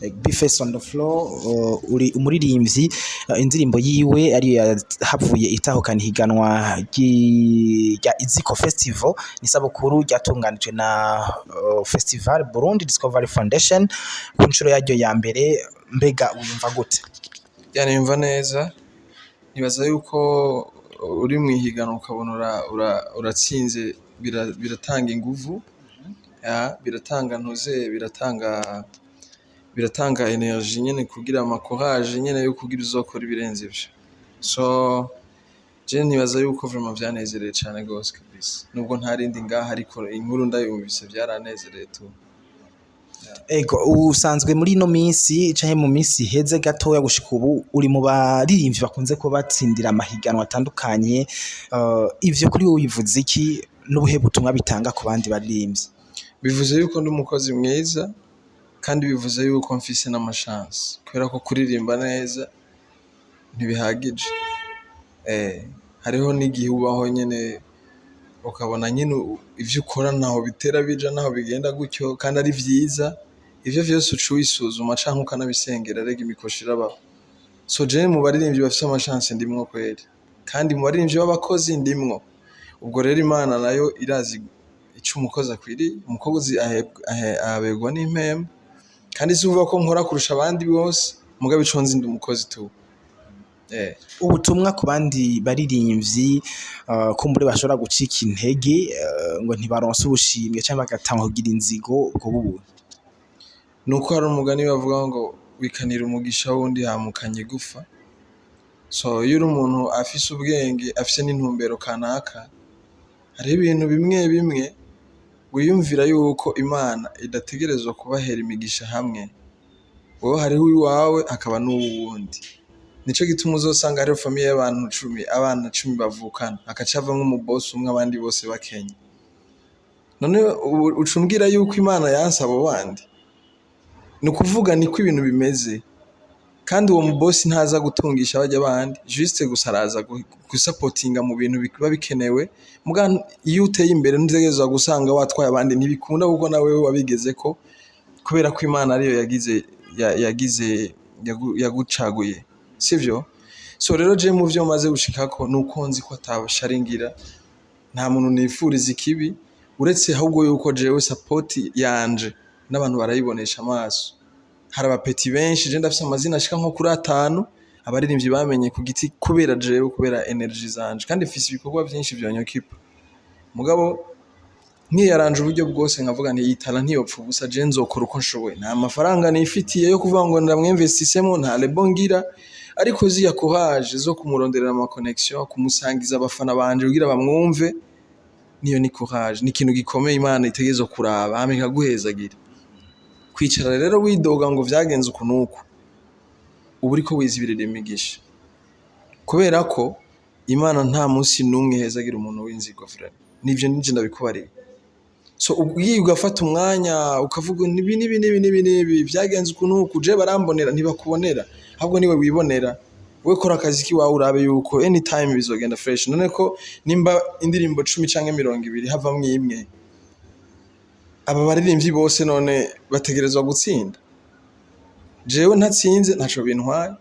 Bifes on the floor uri umuririmvyi indirimbo yiwe ari havuye itahukana higanwa rya Izîko Festival nisabukuru ryatunganijwe na Festival Burundi Discovery Fondation ku nshuro yaryo ya mbere mbega uyumva gute? Yani yumva neza nibaza yuko uri mu higanwa ukabona uratsinze biratanga inguvu biratanga ntuze biratanga energy nyene kugira amakoraje nyene yo kugira uzokora ibirenze ivyo. So je nibaza yuko vraiment vyanezereye cyane gose kabisa nubwo ntarindi ngaha ariko inkuru ndayumvise vyaranezereye tu. Ego usanzwe muri no minsi canke mu minsi heze gatoya gushika ubu uri mu baririmvyi bakunze ko batsindira amahiganwa atandukanye ivyo kuri wowe bivuze iki n'ubuhe butumwa bitanga ku bandi baririmvyi? Bivuze yuko ndi umukozi mwiza kandi bivuze yuko mfise n'amashance kubera ko kuririmba neza ntibihagije. Hariho n'igihe ubaho nyene ukabona nyine ivyo ukora naho bitera bija naho bigenda gutyo kandi ari vyiza ivyo vyose ucuisuzuma canke ukanabisengera rega imikoshi irabaho. So je mu baririmvyi bafise amashance ndimwo kweri kandi mu baririmvyi b'abakozi ndimwo. Ubwo rero Imana nayo irazi ico umukozi akwiriye. Umukozi ahabegwa n'impema kandi sivuga ko nkora kurusha abandi bose mugabe ico nzi ndi umukozi tu. Ubutumwa ku bandi baririmvyi kumbure bashobora gucika intege ngo ntibaronse ubushimwe cyangwa bagatanga kugira inzigo ubwo bubu nuko hari umugani bavuga ngo wikanira umugisha wundi hamukanye gufa. So iyo umuntu afise ubwenge afise n'intumbero kanaka hari ibintu bimwe wiyumvira yuko Imana idategerezwa kubahera imigisha hamwe wowe hariho iwawe akaba n'uwundi. Nico gituma uzosanga hariho famille y'abantu 10 abana 10 bavukana akacava nk'umuboss umwe abandi bose bakenya. None ucumbwira yuko Imana yansa abo bandi no kuvuga niko ibintu bimeze kandi uwo muboss ntaza gutungisha abajya bandi juste gusaraza gusupportinga mu bintu biba bikenewe muga iyo uteye imbere ntegerezwa gusanga watwaye abandi ntibikunda kuko nawe wabigeze ko kubera ko Imana ariyo yagucaguye sivyo. So rero je mu vyo maze gushikako nuko nzi ko atabasharingira nta muntu nifuriza ikibi uretse ahubwo yuko jewe support yanje n'abantu barayibonesha amaso. Hari abapeti benshi je ndafise amazina ashika nko kuri 5 abaririmbyi bamenye ku giti kubera jewe kubera energy zanje kandi mfise ibikorwa byinshi vyonyokipa mugabo nkiyaranje uburyo bwose nkavuga nti yitala ntiyopfa ubusa je nzokora uko nshoboye nta mafaranga nifitiye yo kuvuga ngo ndamwinvestisemo nta lebongira ariko ziya courage zo kumuronderera ama connection kumusangiza abafana banje kugira bamwumve niyo ni courage ni ikintu gikomeye Imana itegezo kuraba hame kaguhezagira. Kwicara rero widoga ngo vyagenze ukunuko ubu uriko wizibirira imigisha kubera ko Imana nta munsi numwe hezagira umuntu w'inzigo frère nivyo nije ndabikubariye. So ugiye ugafata umwanya ukavuga nibi vyagenze ukunuko je barambonera ntibakubonera ahubwo niwe wibonera we kora akazi kiwawe urabe yuko anytime bizogenda fresh. None ko nimba indirimbo 10 canke 20 havamwe imwe aba baririmbyi bose none bategerezwa gutsinda jewe ntatsinze ntaco bintwaye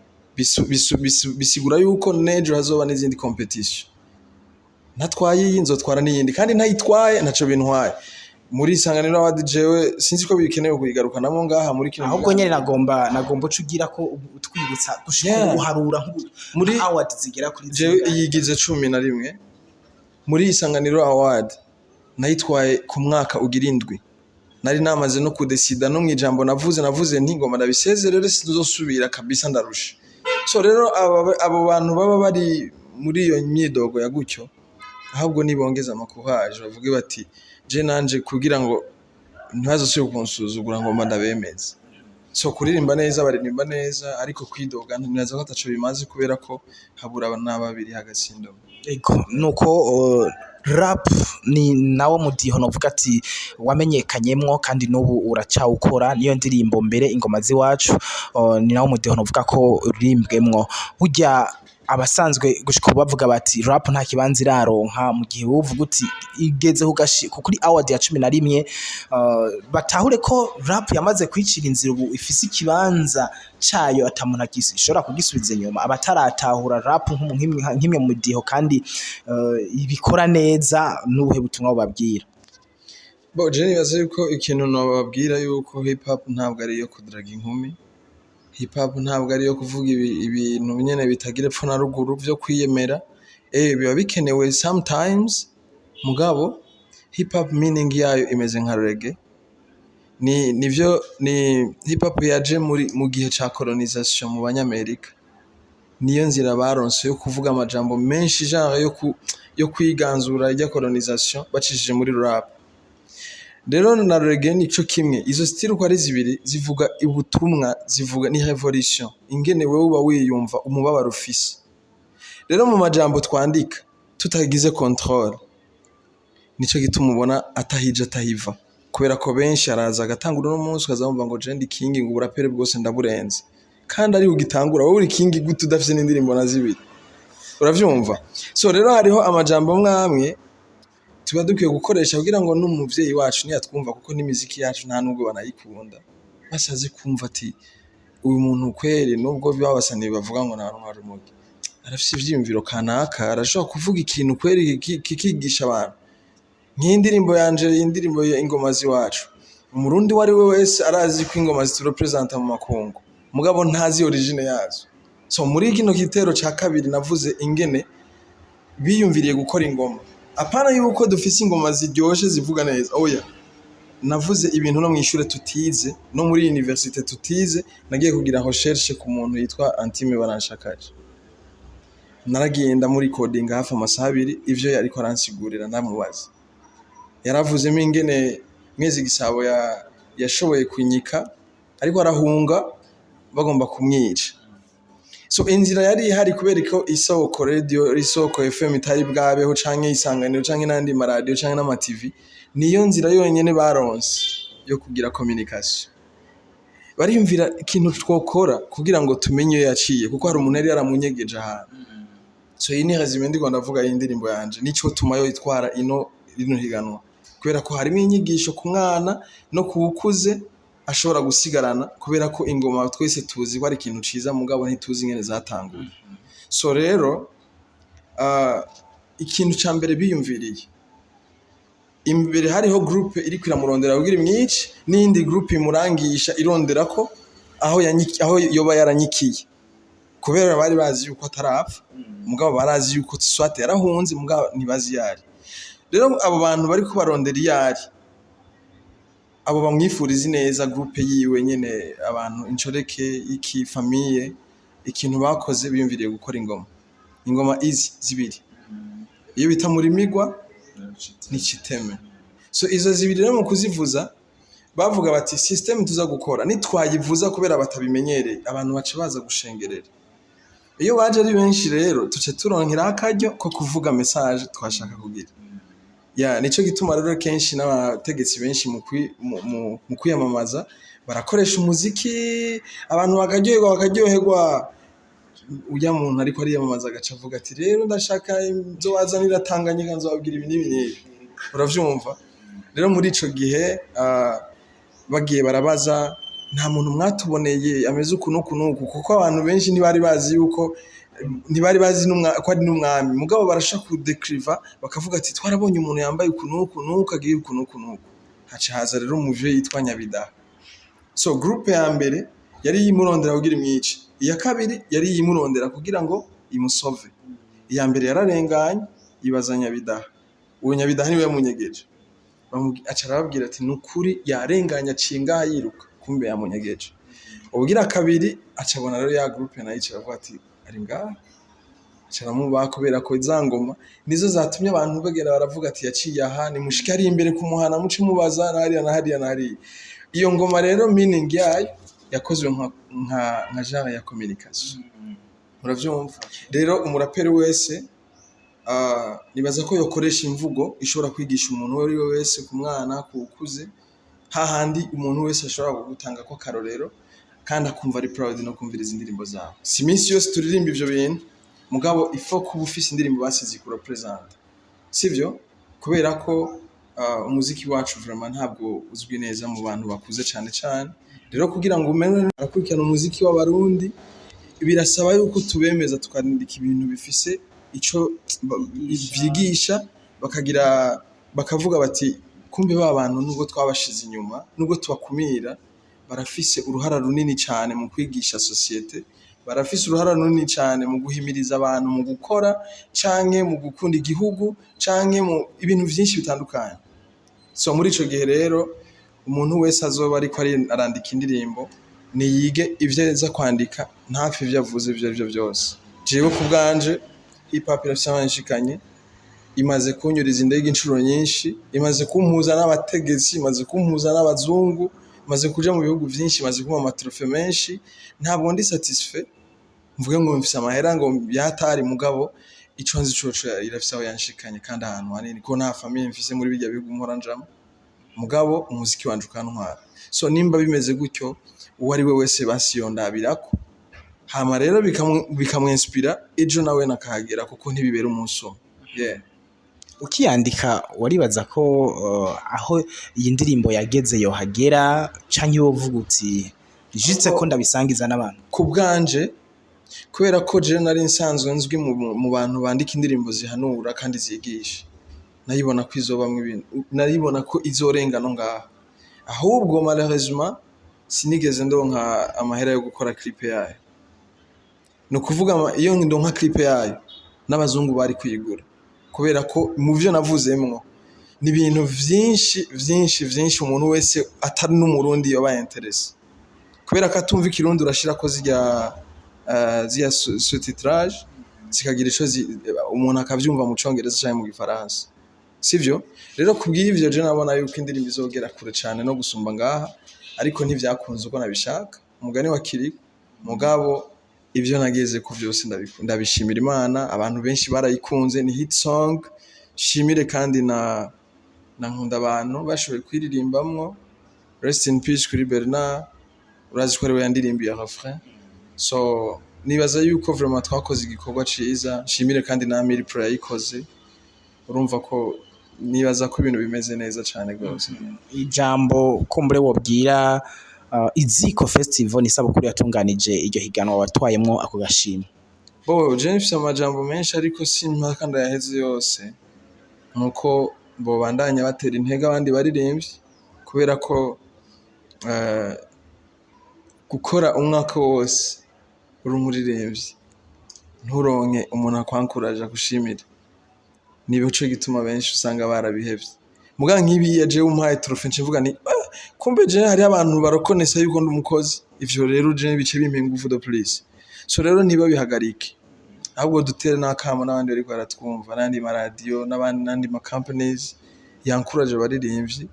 bisigura yuko nejo hazoba n'izindi competition ntatwaye yinzotwara n'iyindi kandi ntayitwaye ntaco bintwaye. Muri Isanganiro Award jewe sinzi ko bikenewe kuyigarukanamo ngaha muri kino ahubwo nyene nagomba ucugira ko utwibutsa gushika uharura muri award zigera kuri jewe yigize 11 muri Isanganiro Award nayitwaye ku mwaka ugira 7 nari namaze no kudesida no mwijambo navuze nti ngoma ndabisezerere sinzosubira kabisa ndarusha. So rero abo bantu baba bari muri iyo myidogo ya gutyo ahubwo nibongeza amakuhaje bavuge bati je nanje kugira ngo ntibazosubire kunsuzugura ngo ndabemeze. So kuririmba neza baririmba neza ariko kwidoga ntibaza ko ataco bimaze kubera ko habura n'ababiri hagasindo. Ego nuko rap ni nawo mudiho novuga ati wamenyekanyemwo kandi n'ubu uracawukora niyo ndirimbo mbere ingoma ziwacu ni nawo mudiho novuga ko uririmbwemwo burya abasanzwe gushika bavuga bati rap nta kibanza iraronka mu gihe uvuga uti igeze kuri award ya 11 batahure ko rap yamaze kwicira inzira ubu ifise ikibanza cayo atamuntu ishobora kugisubiza inyuma abataratahura rap nk'imwe mu diho kandi ibikora neza n'ubuhe butumwa babwira. Bo je nibaza yuko ikintu nababwira yuko hip hop ntabwo ari iyo kudraga inkumi, hip hop ntabwo ari iyo kuvuga ibintu nyene bitagira epfo na ruguru byo kwiyemera, biba bikenewe sometimes, mugabo hip hop meaning yayo imeze nka reggae. Nivyo ni hip hop yaje mu gihe ca colonisation mu banyamerika, niyo nzira baronse yo kuvuga amajambo menshi genre yo kwiganzura ya colonisation bacishije muri rap. Rero na reggae nico kimwe, izo style uko ari zibiri zivuga ubutumwa, zivuga ni revolution, ingene wewe uba wiyumva umubabaro ufise. Rero mu majambo twandika tutagize control, nico gituma ubona atahije atahiva, kubera ko benshi araza agatangura no munsi ukazamva ngo je ndi king ngo burapere bwose ndaburenze, kandi ari ugitangura wowe uri king gute udafise n'indirimbo na zibiri, uravyumva? So rero hariho amajambo mwamwe tuba dukwiye gukoresha kugira ngo n'umuvyeyi wacu niyatwumva, kuko n'imiziki yacu nta nubwo banayikunda, basaze kumva ati uyu muntu kweri nubwo babasaniye bavuga ngo nta rumwe rumogi arafise ivyiyumviro kanaka, arashobora kuvuga ikintu kweri kikigisha abantu. Nk'indirimbo yanje, indirimbo y'ingoma ziwacu, umurundi wari we wese arazi ko ingoma ziturepresenta mu makungu, mugabo ntazi origine yazo. So muri kino gitero ca kabiri navuze ingene biyumviriye gukora ingoma, apana yuko dufise ingoma ziryoshe zivuga neza, oya, navuze ibintu no mwishure tutize, no muri universite tutize. Nagiye kugira recherche ku muntu yitwa Antime Baranshakaje, naragenda muri coding hafi amasaha 2, ivyo yariko aransigurira ndamubaza, yaravuzemo ingene Mwezi Gisabo yashoboye kunyika ariko arahunga bagomba kumwica. So inzira yari ihari kubera ko Isôko Radio Isôko FM itari bwabeho canke Isanganiro canke nandi ma radio canke n'ama TV, niyo nzira yonyene baronse yo kugira communication. Bariyumvira ikintu twokora kugira ngo tumenye yaciye, kuko hari umuntu yari yaramunyegeje ahantu. So iyi ni resume ndiko ndavuga y'indirimbo yanje, nico tuma yo itwara rino higanwa, kubera ko harimo inyigisho ku mwana no kuwukuze ashobora gusigarana, kubera ko ingoma twese tuzi ko ari ikintu ciza, mugabo ntituzi ingene zatanguye. So rero ikintu ca mbere biyumviriye, imbere hariho groupe iri kwiramurondera kugira imwici, n'indi groupe imurangisha irondera ko aho yoba yaranyikiye, kubera bari bazi yuko atarapfa, mugabo barazi yuko swate yarahunze, mugabo ntibazi yari. Rero abo bantu bari ko barondera iyari, abo bamwifuriza neza groupe yiwe nyene, abantu incoreke iki famille, ikintu bakoze biyumviriye gukora ingoma izi zibiri, iyo bita muri migwa n'iciteme. So izo zibiri rero mu kuzivuza bavuga bati system tuza gukora nitwayivuza, kubera batabimenyereye abantu bace baza gushengerera. Iyo baje ari benshi rero tuce turonkera akaryo ko kuvuga message twashaka kugira. Nico gituma rero kenshi n'abategetsi benshi mu kwiyamamaza barakoresha umuziki, abantu bakaryoherwa. Uya muntu ariko ariyamamaza agaca avuga ati rero ndashaka nzobazanira Tanganyika, nzobabwira ibi n'ibi, uravyumva? Rero muri ico gihe bagiye barabaza, nta muntu mwatuboneye ameze uku nuku nuku, kuko abantu benshi ntibari bazi yuko ko ari n'umwami, mugabo barashaka kudekriva bakavuga ati twarabonye umuntu yambaye uku nuku nuku agiye uku nuku nuku. Haca haza rero umuvyeyi yitwa Nyabidaha. So groupe ya mbere yari yimurondera kugira imwici, iya kabiri yari yimurondera kugira ngo imusove. Iya mbere yararenganye ibaza Nyabidaha, uwo Nyabidaha niwe yamunyegeje, aca arababwira ati nukuri yarenganye acinga yiruka, kumbe yamunyegeje. Ubugira kabiri acabona rero ya groupe nayo iravuga ati ari ngaha, caramuba kubera ko izangoma nizo zatumye abantu bagera baravuga ati yaciye aha, ni mushike ari imbere kumuhana muce mubaza nahariya nahariya. Iyo ngoma rero meaning yayo yakozwe nka genre ya communication, uravyumva? Rero umuraperi wese nibaza ko yokoresha imvugo ishobora kwigisha umuntu wari wese, ku mwana, kukuze, hahandi umuntu wese ashobora kugutanga ko karorero kandi akumva ari proud no kumviriza indirimbo zawe. Si minsi yose turirimba ivyo bintu, mugabo ifo kuba ufise indirimbo basize ku represent sivyo kubera ko umuziki wacu vraiment ntabwo uzwi neza mu bantu bakuze cyane cyane rero kugira ngo umenye akurikirana umuziki w'abarundi birasaba yuko tubemeza tukandika ibintu bifise ico vyigisha bakavuga bati kumbe bantu nubwo twabashize inyuma nubwo tubakumira barafise uruhara runini cyane mu kwigisha societe barafise uruhara runini cyane mu guhimiriza abantu mu gukora canke mu gukunda igihugu canke mu ibintu byinshi bitandukanye so muri ico gihe rero umuntu wese azoba ariko arandika indirimbo niyige ivyo aza kwandika ntafi ivyo avuze ivyo byose jewe ku bwanje hip hop irashikanye imaze kunyuriza indege inshuro nyinshi imaze kumpuza n'abategetsi imaze kumpuza n'abazungu imaze kuja mu bihugu byinshi imaze kuma amatrofe menshi ntabwo ndi satisfait mvuge ngo mfise amahera ngo yatari mugabo ico nzi coco irafise aho yanshikanye kandi ahantu hanini ko nta famille mfise muri bijya bihugu mpora njamo mugabo umuziki wanje ukantwara so nimba bimeze gutyo uwo ari we wese basiyondabirako hama rero bikamwinspira ejo nawe nakahagera kuko ntibibera umunsi umwe yeah. Ukiyandika waribaza ko aho iyi ndirimbo yageze yo hagera canke wovuga uti jitse ko ndabisangiza n'abantu ku bwanje kubera ko je nari nsanzwe nzwi mu bantu bandika indirimbo zihanura kandi zigisha nayibona ko izobamwe ibintu naribona ko izorenga no ngaha ahubwo malheureusement sinigeze ndonka amahera yo gukora clip yayo no kuvuga iyo ndonka clip yayo n'abazungu bari kuyigura kubera ko mu byo navuzemwo ni ibintu vyinshi umuntu wese atari n'umurundi yoba interesse kubera ko atumva ikirundi urashira ko zya sous-titrage zikagira ico umuntu akavyumva mu congereza cyangwa mu gifaransa sivyo rero kubw'ivyo je nabona yuko indirimbo izogera kure cyane no gusumba ngaha ariko ntivyakunze uko nabishaka umugani wa kiri mugabo ivyo nageze ku byose ndabishimira Imana abantu benshi barayikunze ni hit song shimire kandi na nkunda abantu bashoboye kwiririmbamwo rest in peace kuri Bernard urazi ko ariwe yandirimbiye refrain so nibaza yuko vraiment twakoze igikorwa ciza shimire kandi na Miri Pro yayikoze urumva ko nibaza ko ibintu bimeze neza cyane gose ijambo kumbure wobwira Izîko Festival ni sabukuru yatunganije iryo higanwa watwayemwo ako gashimwe je nfise amajambo menshi ariko simpaka ndayaheze yose nuko bo bandanya batera intege abandi baririmbyi kubera ko gukora umwaka wose uri umuririmbyi nturonke umuntu akwankuraje gushimira nibo cyo gituma benshi usanga barabihevye muga nk'ibi yaje umpaye trofe ncivuga ni kumbe je hari abantu barokonesa yuko ndi umukozi ivyo rero je bice bimpenga uvudo please so rero niba bihagarike ahubwo dutere nakamo n'abandi bari baratwumva n'andi ma radio n'andi ma companies yankuraje baririmbyi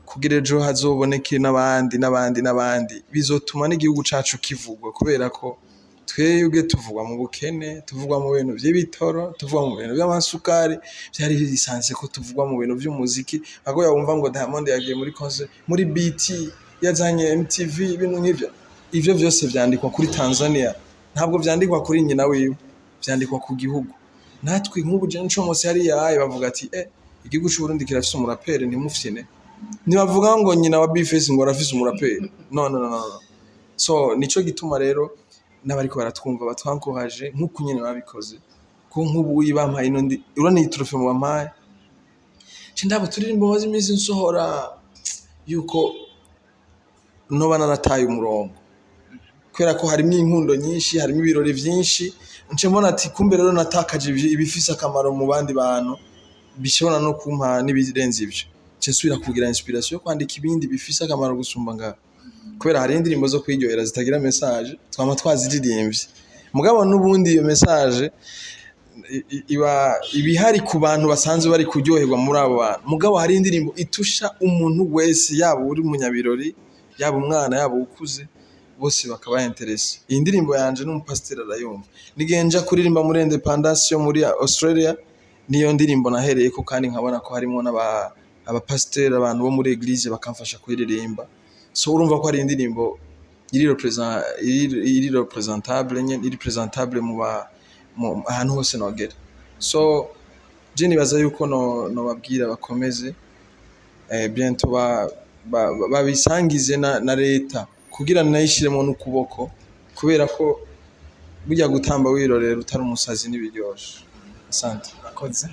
kugira ejo hazoboneke n'abandi bizotuma n'igihugu cacu kivugwa kubera ko twebwe tuvugwa mu bukene tuvugwa mu bintu by'ibitoro tuvugwa mu bintu by'amasukari byari bisanzwe ko tuvugwa mu bintu by'umuziki ago yumva ngo Diamond yagiye muri concert muri BT yazanye MTV ibintu nk'ivyo ivyo byose vyandikwa kuri Tanzania ntabwo vyandikwa kuri nyina wiwe vyandikwa ku gihugu natwe nk'ubu je ncomose yari yaye bavuga ati igihugu cy'u Burundi kirafise umuraperi ntimufyine ntibavuga ngo nyina wa Bface ngo arafise umuraperi no so nico gituma rero n'abariko baratwumva batwankohaje nk'uko nyene babikoze ko nk'ubu wibampaye inondi urane trofe mu bampaye ndabo turirimbo maze imizi nsohora yuko noba narataye umurongo kubera ko harimo inkundo nyinshi harimo ibirori vyinshi nce mbona ati kumbe rero natakaje ibifise akamaro mu bandi bantu bishobora no kumpa n'ibirenze ivyo nce nsubira kugira inspiration yo kwandika ibindi bifise akamaro gusumba ngaho kubera hari indirimbo zo kwiryohera zitagira message twama twaziririmbye mugabo n'ubundi iyo message ibihari ku bantu basanzwe bari kuryoherwa muri abo bantu mugabo hari indirimbo itusha umuntu wese yaba uri munyabirori yaba umwana yaba ukuze bose bakaba interesse iyi ndirimbo yanje n'umupasiteri arayumva nigenja kuririmba muri independence yo muri Australia niyo ndirimbo nahereye ko kandi nkabona ko harimo n'abapasiteri abantu bo muri eglise bakamfasha kuririmba so urumva ko hari indirimbo iri representable mu ahantu hose nogera. So je nibaza yuko no babwira bakomeze bientôt babisangize na leta kugira nayishiremo n'ukuboko, kubera ko burya gutamba wirorera utari umusazi n'ibiryoshe. Asante. Akoze.